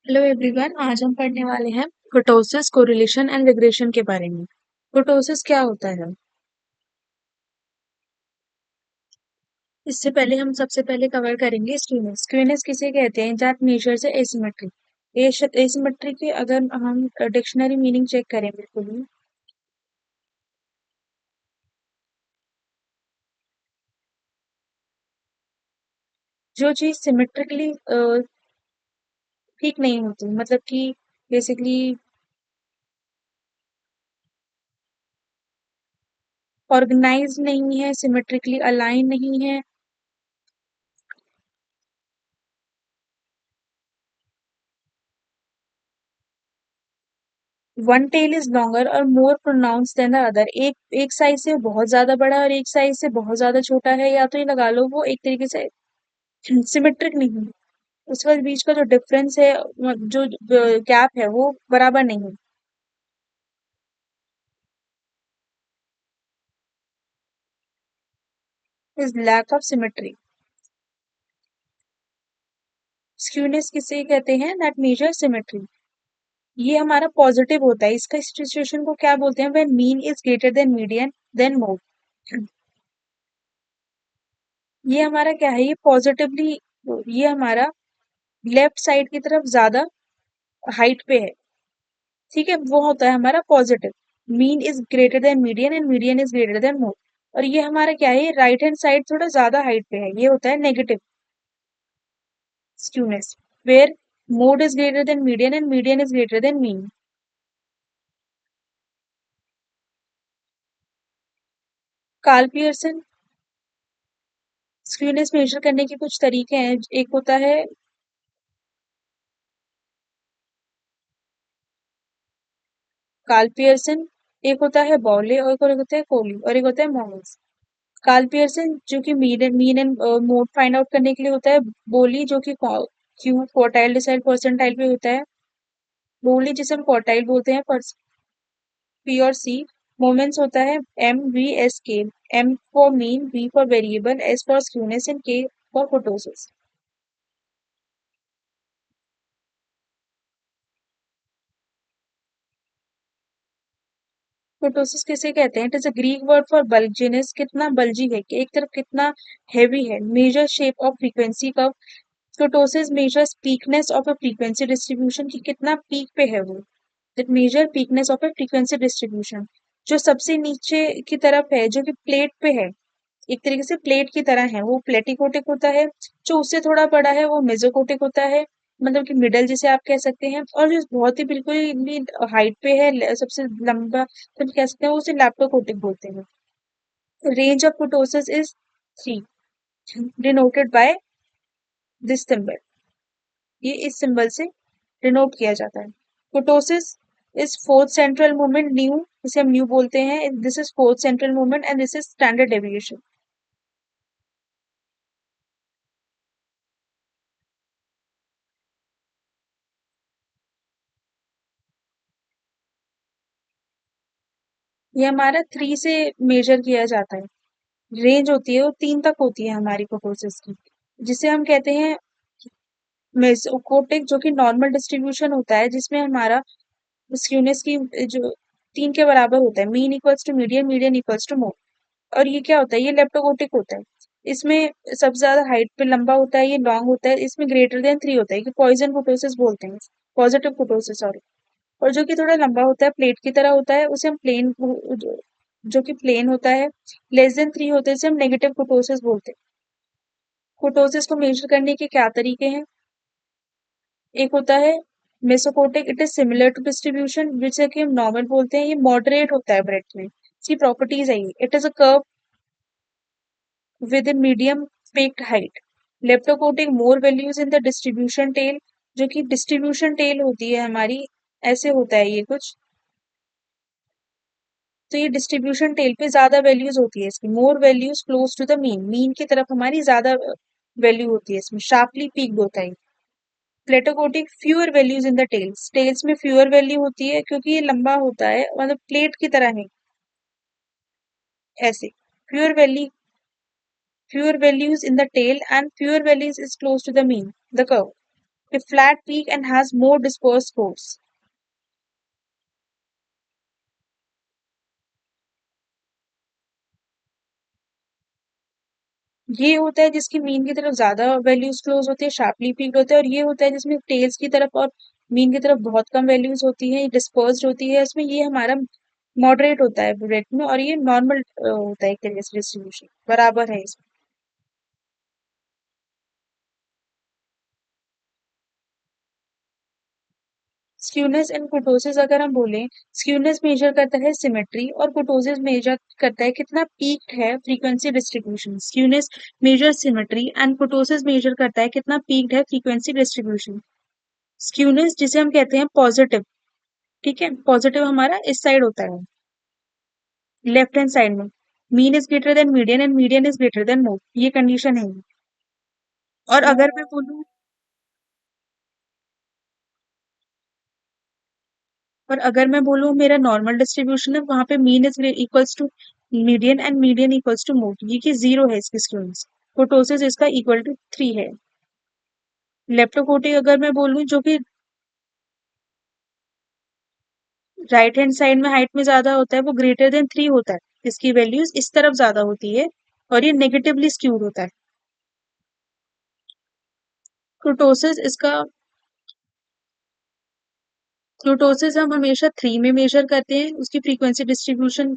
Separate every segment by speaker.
Speaker 1: Hello everyone, आज हम पढ़ने वाले हैं कुर्टोसिस, कोरिलेशन एंड रिग्रेशन के बारे में। कुर्टोसिस क्या होता है? इससे पहले हम सबसे पहले कवर करेंगे स्क्यूनेस। स्क्यूनेस किसे कहते हैं? That measures asymmetry. एसिमेट्री की अगर हम डिक्शनरी मीनिंग चेक करें, बिल्कुल ही जो चीज सिमेट्रिकली ठीक नहीं होती, मतलब कि बेसिकली ऑर्गेनाइज नहीं है, सिमेट्रिकली अलाइन नहीं है। वन टेल इज लॉन्गर और मोर प्रोनाउंस देन द अदर। एक साइज से बहुत ज्यादा बड़ा और एक साइज से बहुत ज्यादा छोटा है, या तो ये लगा लो वो एक तरीके से सिमेट्रिक नहीं है। उसके बाद बीच का जो डिफरेंस है, जो गैप है, वो बराबर नहीं है। Is lack of symmetry. Skewness किसे कहते हैं? That measure symmetry. ये हमारा पॉजिटिव होता है। इसका सिचुएशन को क्या बोलते हैं? When mean is greater than median then mode. ये हमारा क्या है? ये पॉजिटिवली, ये हमारा लेफ्ट साइड की तरफ ज्यादा हाइट पे है। ठीक है, वो होता है हमारा positive. Mean is greater than median and median is greater then mode. और ये हमारा क्या है? राइट हैंड साइड थोड़ा ज्यादा हाइट पे है, ये होता है negative skewness, where mode is greater than median and median is greater than mean. Karl Pearson. Skewness measure करने के कुछ तरीके हैं। एक होता है कार्ल पियर्सन, एक होता है बॉले, और एक होता है कोहली, और एक होता है मोहम्मद। कार्ल पियर्सन जो कि mean mean and mode find out करने के लिए होता है। बोली जो कि क्यू क्वार्टाइल डिसाइड परसेंटाइल पे होता है। बोली जिसे हम क्वार्टाइल बोलते हैं, पर पी और सी। मोमेंट्स होता है MVSK। M for mean, V for variable, S for skewness and K for kurtosis. Kurtosis किसे कहते हैं? It is a Greek word for bulginess, कितना बल्जी है, कि एक तरफ कितना हैवी है। Measure shape of frequency curve. Kurtosis measures peakness of a frequency distribution, की कितना पीक पे है वो। That measure peakness of a frequency distribution. जो सबसे नीचे की तरफ है, जो कि प्लेट पे है, एक तरीके से प्लेट की तरह है, वो प्लेटिकोटिक होता है। जो उससे थोड़ा बड़ा है वो मेसोकोटिक होता है, मतलब कि मिडल जिसे आप कह सकते हैं। और जो बहुत ही बिल्कुल ही हाइट पे है, सबसे लंबा, तो हम कह सकते हैं, वो उसे लैप्टोकोटिक बोलते हैं। Range of कुर्टोसिस is 3, denoted by this symbol. ये इस सिंबल से डिनोट किया जाता है। कुर्टोसिस is fourth central movement new, इसे हम न्यू बोलते हैं। This is fourth central movement and this is standard deviation. ये हमारा 3 से मेजर किया जाता है। रेंज होती है वो 3 तक होती है हमारी कुर्टोसिस की, जिसे हम कहते हैं मेसोकोटिक, जो कि नॉर्मल डिस्ट्रीब्यूशन होता है, जिसमें हमारा स्क्यूनेस की जो 3 के बराबर होता है। Mean equals to median, median equals to mode. और ये क्या होता है? ये लेप्टोकोटिक होता है। इसमें सबसे ज्यादा हाइट पे लंबा होता है, ये लॉन्ग होता है। इसमें ग्रेटर देन 3 होता है, कि पॉइजन कुर्टोसिस बोलते हैं, पॉजिटिव कुर्टोसिस। और जो कि थोड़ा लंबा होता है, प्लेट की तरह होता है, उसे हम प्लेन, जो कि प्लेन होता है, लेस देन 3 होते हैं, इसे हम नेगेटिव कुर्टोसिस बोलते हैं। कुर्टोसिस को मेजर करने के क्या तरीके हैं? एक होता है mesokurtic, it is similar to distribution, जिसे कि हम नॉर्मल बोलते हैं। ये मॉडरेट होता है ब्रेथ में, इसकी प्रॉपर्टीज है ये। It is a curve within medium peaked height. Leptokurtic, more values in the distribution tail, जो कि डिस्ट्रीब्यूशन टेल होती है हमारी, ऐसे होता है ये कुछ। तो ये डिस्ट्रीब्यूशन टेल पे ज्यादा वैल्यूज होती है इसकी। More values close to the mean, mean की तरफ हमारी ज्यादा वैल्यू होती है इसमें। शार्पली पीक्ड होता है। Platykurtic, fewer values in the tails, tails में फ्यूअर वैल्यू होती है, क्योंकि ये लंबा होता है, मतलब प्लेट की तरह है, ऐसे। Fewer value, fewer values in the tail and fewer values is close to the mean, the curve. A flat peak and has more dispersed force. ये होता है जिसकी मीन की तरफ ज्यादा वैल्यूज क्लोज होती है, शार्पली पीक्ड होता है, और ये होता है जिसमें टेल्स की तरफ और मीन की तरफ बहुत कम वैल्यूज होती है, डिस्पर्स्ड होती है। इसमें ये हमारा मॉडरेट होता है रेट में, और ये नॉर्मल होता है एक तरीके से डिस्ट्रीब्यूशन, बराबर है इसमें। स्क्यूनेस एंड कुर्टोसिस अगर हम बोलें, स्क्यूनेस मेजर करता है सिमेट्री और कुर्टोसिस मेजर करता है कितना पीक्ड है frequency distribution. Skewness measure symmetry and kurtosis measure करता है कितना पीक्ड है फ्रीक्वेंसी डिस्ट्रीब्यूशन। स्क्यूनेस जिसे हम कहते हैं पॉजिटिव, ठीक है, पॉजिटिव हमारा इस साइड होता है, लेफ्ट हैंड साइड में। Mean is greater than median and median is greater then mode, ये कंडीशन है। और अगर मैं बोलूं, मेरा नॉर्मल डिस्ट्रीब्यूशन है, वहां पे mean is equals to median and median equals to mode, ये कि जीरो है इसकी स्क्यूनेस। कुर्टोसिस इसका इक्वल टू 3 है। लेप्टोकोटिक अगर मैं बोलूं, जो कि राइट हैंड साइड में हाइट में ज्यादा होता है, वो ग्रेटर देन 3 होता है, इसकी वैल्यूज इस तरफ ज्यादा होती है, और ये नेगेटिवली स्क्यूड होता है। कुर्टोसिस इसका, कुर्टोसिस हम हमेशा 3 में मेजर करते हैं, उसकी फ्रीक्वेंसी डिस्ट्रीब्यूशन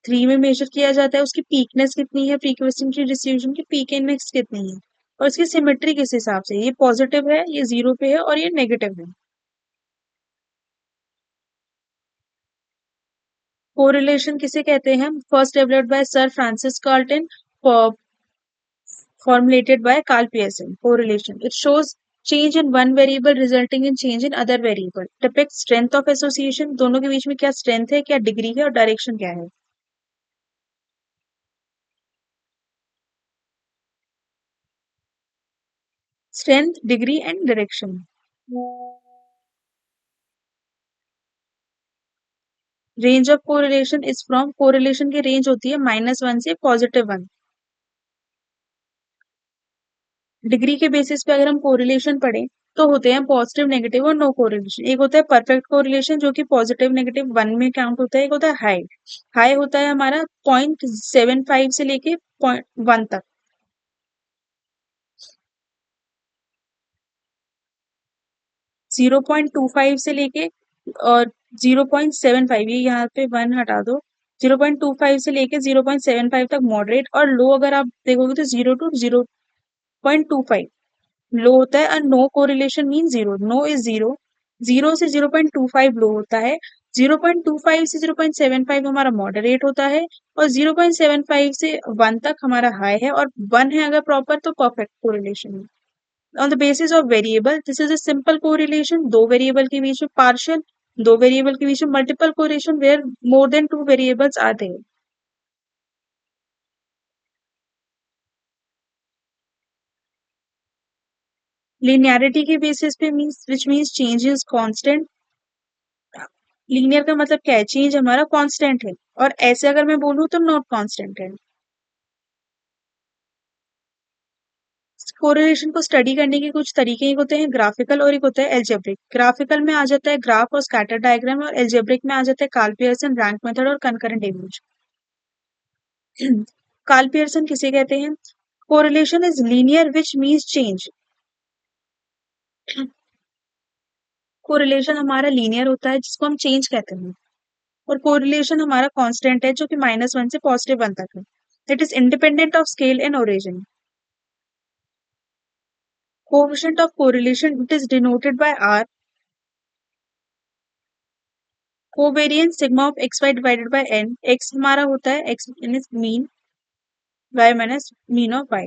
Speaker 1: 3 में मेजर किया जाता है। उसकी पीकनेस कितनी है, फ्रीक्वेंसी डिस्ट्रीब्यूशन की पीक इंडेक्स कितनी है, और इसकी सिमेट्री किस हिसाब से, ये पॉजिटिव है, ये जीरो पे है, और ये नेगेटिव है। कोरिलेशन किसे कहते हैं, first developed by sir Francis Carlton, formulated by Carl Pearson. Correlation. It shows change in one variable resulting in change in other variable. Depicts strength of association. दोनों के बीच में क्या strength है, क्या degree है, और direction क्या है। Strength, degree and direction. Range of correlation is from, correlation की range होती है -1 से +1। डिग्री के बेसिस पे अगर हम कोरिलेशन पढ़ें, तो होते हैं पॉजिटिव, नेगेटिव और नो कोरिलेशन। एक होता है परफेक्ट कोरिलेशन, जो कि पॉजिटिव नेगेटिव 1 में काउंट होता है। एक होता है हाई, हाई होता है हमारा 0.75 से लेके 0.1 तक। 0.25 से लेके और 0.75, ये यहाँ पे 1 हटा दो, 0.25 से लेके 0.75 तक मॉडरेट, और लो अगर आप देखोगे तो 0 to 0.25 लो होता है। और no correlation mean zero, no is zero, 0 से 0.25 लो होता है, 0.25 से 0.75 हमारा मॉडरेट होता है, और 0.75 से 1 तक हमारा हाई है, और 1 है अगर प्रॉपर तो परफेक्ट कोरिलेशन है। On the basis of variable, this is a simple correlation, दो वेरिएबल के बीच में पार्शियल, दो वेरिएबल के बीच में multiple correlation where more than two variables are there. Linearity के बेसिस पे means, which means change is constant. Linear का मतलब क्या है, चेंज हमारा कांस्टेंट है, और ऐसे अगर मैं बोलूं तो नॉट कांस्टेंट है। कोरिलेशन को स्टडी करने के कुछ तरीके, एक होते हैं ग्राफिकल और एक होता है एल्जेब्रिक। ग्राफिकल में आ जाता है ग्राफ और स्कैटर डायग्राम, और एल्जेब्रिक में आ जाता है कार्ल पियर्सन रैंक मेथड और कंकरेंट इमेज। कार्ल पियर्सन किसे कहते हैं, correlation is linear which means change. Correlation हमारा लीनियर होता है, जिसको हम चेंज कहते हैं, और कोरिलेशन हमारा कांस्टेंट है, जो कि -1 से +1 तक है। It is independent of scale and origin. Coefficient of correlation, it is denoted by R. Covariance sigma of xy divided by n, x हमारा होता है x minus mean, y minus mean of y.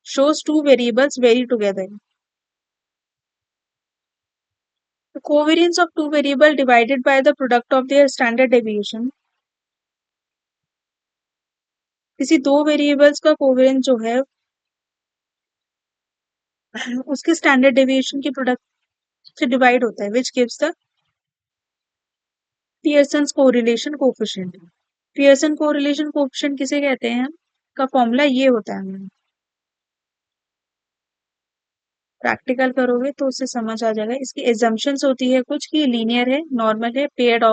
Speaker 1: Shows two variables vary together. The covariance of two variable divided by the product of their standard deviation. किसी दो variables का covariance जो है, उसके standard deviation के प्रोडक्ट से divide होता है, which gives the Pearson correlation coefficient. Pearson correlation coefficient किसे कहते हैं, का फॉर्मूला ये होता है। प्रैक्टिकल करोगे तो उससे समझ आ जाएगा। इसकी एजम्पशंस होती है कुछ कि लीनियर है, नॉर्मल है, पेयर्ड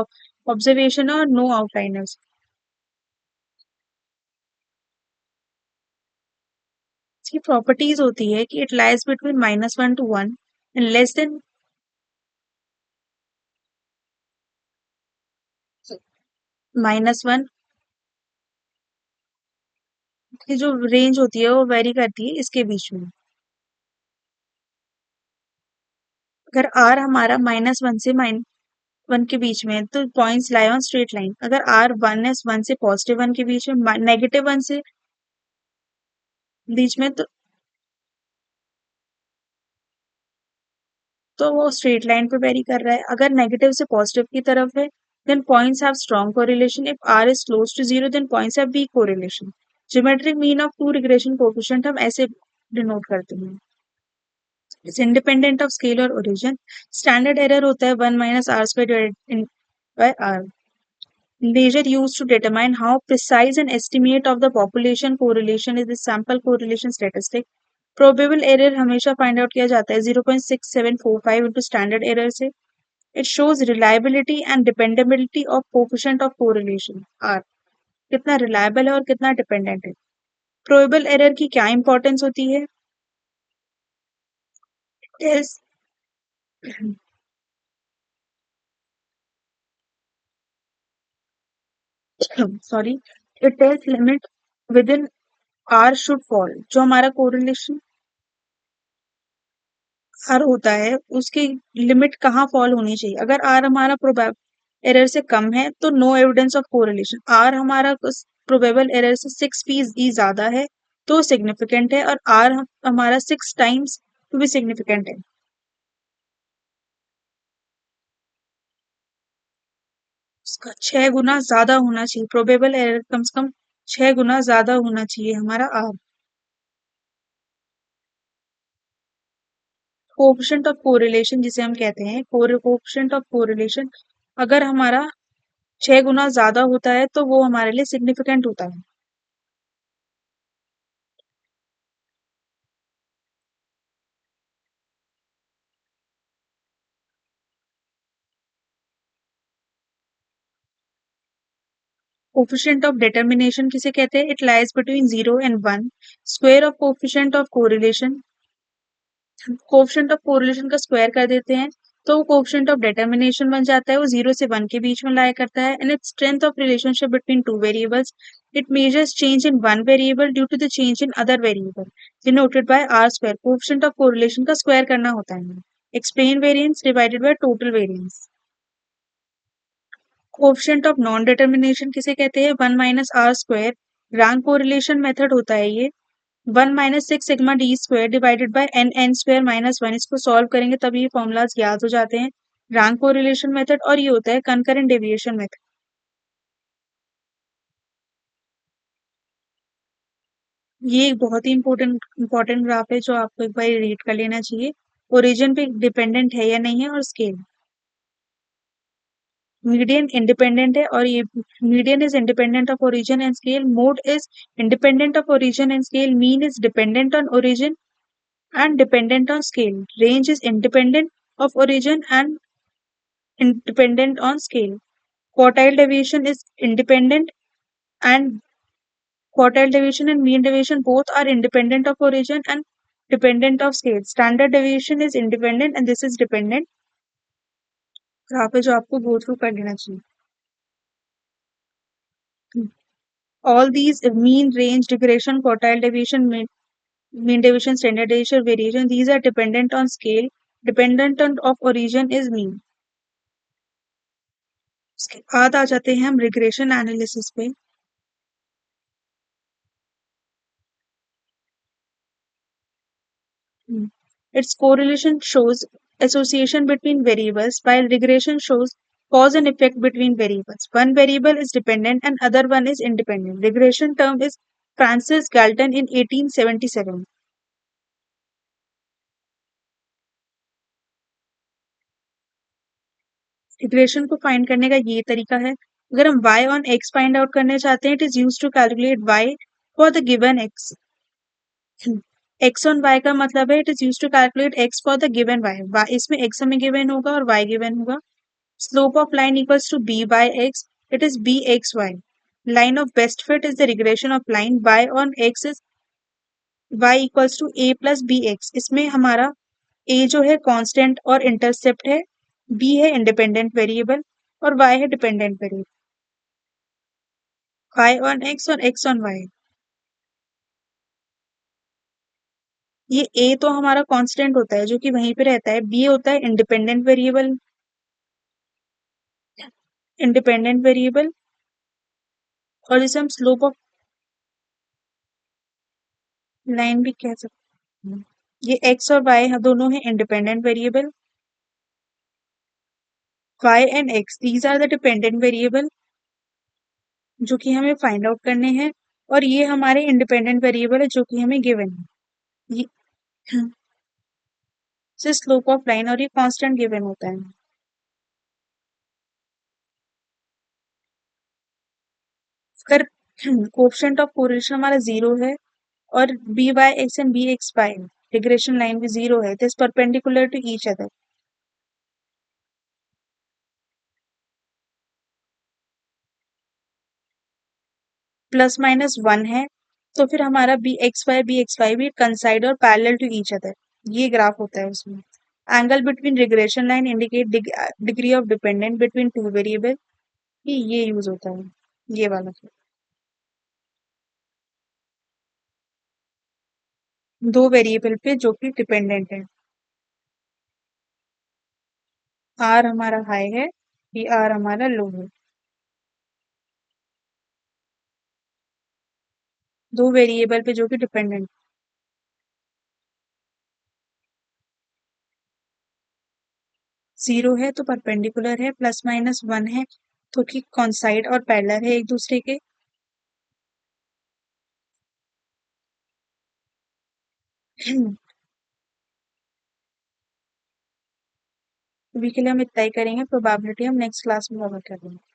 Speaker 1: ऑब्जर्वेशन और नो आउटलाइनर्स। इसकी प्रॉपर्टीज होती है कि it lies between -1 to 1 and less than -1 की जो रेंज होती है वो वेरी करती है इसके बीच में। अगर आर हमारा -1 से -1 के बीच में है तो points lie on straight line. अगर आर 1 से +1 के बीच में, -1 से बीच में, तो वो स्ट्रेट लाइन पे वेरी कर रहा है। अगर नेगेटिव से पॉजिटिव की तरफ है then points have strong correlation. If r is close to zero then points have weak correlation. Geometric mean of two regression coefficient हम ऐसे डिनोट करते हैं। इट्स इंडिपेंडेंट ऑफ स्केल और ओरिजिन। स्टैंडर्ड एरर होता है 1 - r² by r। Measure used to determine how precise an estimate of the population correlation is the sample correlation statistic। Probable error हमेशा find out किया जाता है 0.6745 into standard error से। It shows reliability and dependability of coefficient of correlation r, कितना reliable है और कितना dependent है। प्रोबेबल एरर की क्या इंपॉर्टेंस होती है? Tells sorry, it tells limit within r should fall. जो हमारा कोरिलेशन आर होता है उसकी लिमिट कहाँ फॉल होनी चाहिए। अगर आर हमारा प्रोबेबल एरर से कम है तो no evidence of correlation. R हमारा प्रोबेबल एरर से 6 फीसदी ज्यादा है तो सिग्निफिकेंट है, और आर हमारा 6 टाइम्स तो भी सिग्निफिकेंट है। उसका 6 गुना ज्यादा होना चाहिए, प्रोबेबल एरर कम से कम 6 गुना ज्यादा होना चाहिए हमारा आर। कोएफिशिएंट ऑफ कोरिलेशन जिसे हम कहते हैं, कोएफिशिएंट ऑफ कोरिलेशन अगर हमारा 6 गुना ज्यादा होता है तो वो हमारे लिए सिग्निफिकेंट होता है। कोफिशिएंट ऑफ डिटर्मिनेशन किसे कहते हैं? It lies between 0 and 1। Square of coefficient of correlation, coefficient of correlation का स्क्वायर कर देते हैं तो वो कोफिशिएंट ऑफ डिटर्मिनेशन बन जाता है। वो 0 से 1 के बीच में लाया करता है। And it's strength of relationship between two variables. It measures change in one variable due to the change in other variable denoted by r square. Coefficient of correlation का स्क्वायर करना होता है। Explain variance divided by total variance. Coefficient of non determination किसे कहते हैं? 1 - r²। Rank correlation method होता है ये। 1 - 6 sigma d² divided by n n² - 1। इसको सॉल्व करेंगे तब ये फॉर्मूलाज याद हो जाते हैं। रैंक कोरिलेशन मेथड, और ये होता है कंकरेंट डेविएशन मेथड। ये एक बहुत ही इंपॉर्टेंट ग्राफ है जो आपको एक बार रीड कर लेना चाहिए। ओरिजिन पे डिपेंडेंट है या नहीं है, और स्केल। मीडियन इंडिपेंडेंट है, और ये median is independent of origin and scale. Mode is independent of origin and scale. Mean is dependent on origin and dependent on scale. Range is independent of origin and independent on scale. Quartile deviation is independent, and quartile deviation and mean deviation both are independent of origin and dependent of scale. Standard deviation is independent and this is dependent। Graph है जो आपको go through कर लेना चाहिए। All these mean, range, regression, quartile deviation, mean deviation, standard deviation, variation, these are dependent on scale. Dependent on of origin is mean। उसके बाद आ जाते हैं हम रिग्रेशन एनालिसिस पे। Its correlation shows association between variables, while regression shows cause and effect between variables. One variable is dependent and other one is independent। Regression term is Francis Galton in 1877। Regression को find करने का ये तरीका है। अगर हम y on x find out करने चाहते हैं, it is use to calculate y for the given x। X on y का मतलब है it is use to calculate x for the given y, इसमें एक्स हमें गिवन होगा और वाई गिवन होगा। Slope of line equals to b by x, it is b x y. Line of best fit is the regression of line y on x is why equals to a plus b x. इसमें हमारा ए जो है constant और intercept है, b है independent variable और y है dependent variable. Y on x और एक्स ऑन वाई, ये ए तो हमारा कांस्टेंट होता है जो कि वहीं पे रहता है, बी होता है इंडिपेंडेंट वेरिएबल, और जिसे हम स्लोप ऑफ लाइन भी कह सकते हैं। ये एक्स और वाई दोनों हैं independent variable, y and x these are the dependent variable जो कि हमें फाइंड आउट करने हैं, और ये हमारे इंडिपेंडेंट वेरिएबल है जो कि हमें गिवन है। ये से स्लोप ऑफ लाइन और ये कांस्टेंट गिवन होता है। अगर कोएफिशिएंट ऑफ कोरिलेशन हमारा जीरो है और b by x and b x by regression line भी जीरो है, this perpendicular to each other, plus minus one है, तो फिर हमारा बी एक्स वाई भी कंसाइड और पैरेलल टू ईच अदर, ये ग्राफ होता है उसमें। Angle between regression line indicate degree of dependent between two variable, ये यूज होता है, ये वाला। दो वेरिएबल पे जो कि डिपेंडेंट है, आर हमारा हाई है, ये आर हमारा लो है। दो वेरिएबल पे जो कि डिपेंडेंट, जीरो है तो परपेंडिकुलर है, प्लस माइनस वन है तो कि कॉन्साइड और पैरेलल है एक दूसरे के। अभी के लिए हम इतना ही करेंगे, प्रोबेबिलिटी हम नेक्स्ट क्लास में कवर करेंगे।